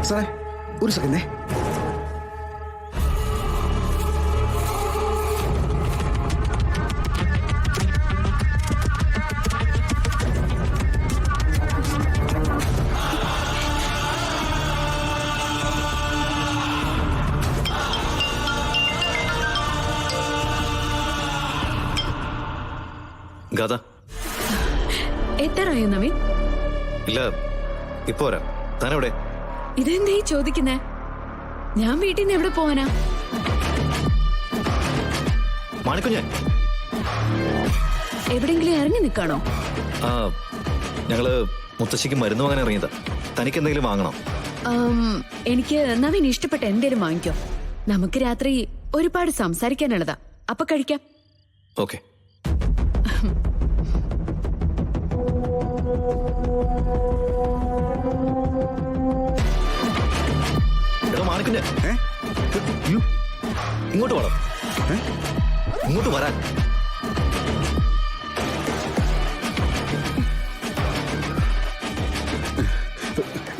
സാറേ ഒരു സെക്കൻഡേ. ഗാഥ എത്രയോ നവീൻ? ഇല്ല, ഇപ്പൊ വരാം. താനെവിടെ? ഇതെന്തേ ചോദിക്കുന്നേ? ഞാൻ വീട്ടിൽ നിന്ന് എവിടെ പോവാനാ? മാണിക്കുഞ്ഞ് എവിടെങ്കിലും ഇറങ്ങി നിൽക്കാണോ? ആ, ഞങ്ങള് മുത്തശ്ശിക്ക് മരുന്ന് വാങ്ങാൻ ഇറങ്ങിയതാ. തനിക്ക് എന്തെങ്കിലും വാങ്ങണോ? എനിക്ക് നവീൻ ഇഷ്ടപ്പെട്ട എന്തേലും വാങ്ങിക്കോ. നമുക്ക് രാത്രി ഒരുപാട് സംസാരിക്കാനുള്ളതാ. അപ്പൊ കഴിക്കാം. ഓക്കെ. മാണിക്കുഞ്ഞ് ഇങ്ങോട്ട് വേണം. ഇങ്ങോട്ട് വരാൻ.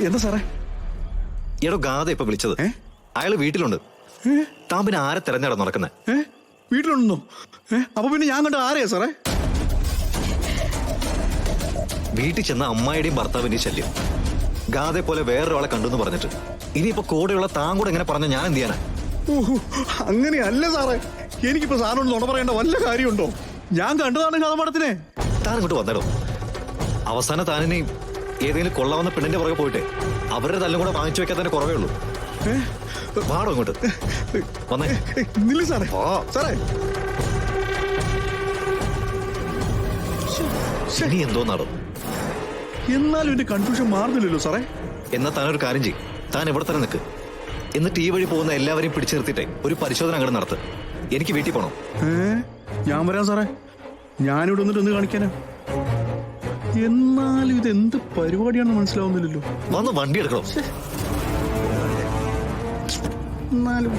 എന്താ സാറേ? എടോ, ഗാഥ ഇപ്പൊ വിളിച്ചത്. അയാള് വീട്ടിലുണ്ട്. താൻ പിന്നെ ആരെ തെരഞ്ഞെടുത്ത് നടക്കുന്നേ? വീട്ടിലുണ്ടെന്നോ? അപ്പൊ പിന്നെ ഞാൻ കണ്ട ആരെയാ സാറേ? വീട്ടിൽ ചെന്ന അമ്മായിയുടെയും ഭർത്താവിന്റെയും ശല്യം. ഗാഥയെ പോലെ വേറൊരാളെ കണ്ടു എന്ന് പറഞ്ഞിട്ട് ഇനിയിപ്പോ കൂടെയുള്ള താൻ കൂടെ എങ്ങനെ പറഞ്ഞ ഞാൻ എന്ത് ചെയ്യാനാ? അങ്ങനെയല്ല സാറേ. എനിക്കിപ്പോ സാറിനോട് നുണ പറയേണ്ട വല്ല കാര്യമുണ്ടോ? ഞാൻ കണ്ടതാണ് കഥമടത്തിനെ. താൻ ഇങ്ങോട്ട് വന്നേടോ. അവസാനം താനിനി ഏതെങ്കിലും കൊള്ളാവുന്ന പെണ്ണിന്റെ പുറകെ പോയിട്ടെ അവരുടെ തല്ലും കൂടെ വാങ്ങിച്ചു വെക്കാൻ തന്നെ കുറവേ ഉള്ളൂ. വാടോ ഇങ്ങോട്ട് വന്നേ. നില്ല സാറേ. സാറേ ഇനി എന്തോ നാടോ? എന്നാലും എന്റെ കൺഫ്യൂഷൻ മാറുന്നില്ലല്ലോ സാറേ. എന്നാ താനൊരു കാര്യം ചെയ്യും. താൻ ഇവിടെ തന്നെ നിൽക്ക്. എന്നിട്ട് ഈ വഴി പോകുന്ന എല്ലാവരെയും പിടിച്ചു നിർത്തിയിട്ടെ ഒരു പരിശോധന അങ്ങോട്ട് നടത്ത്. എനിക്ക് വീട്ടിൽ പോണം. ഞാൻ വരാം സാറേ. ഞാനിവിടെ വന്നിട്ട് ഒന്ന് കാണിക്കാനാ. എന്നാലും ഇത് എന്ത് പരിപാടിയാണെന്ന് മനസ്സിലാവുന്നില്ലല്ലോ. വന്ന് വണ്ടി എടുക്കണം. എന്നാലും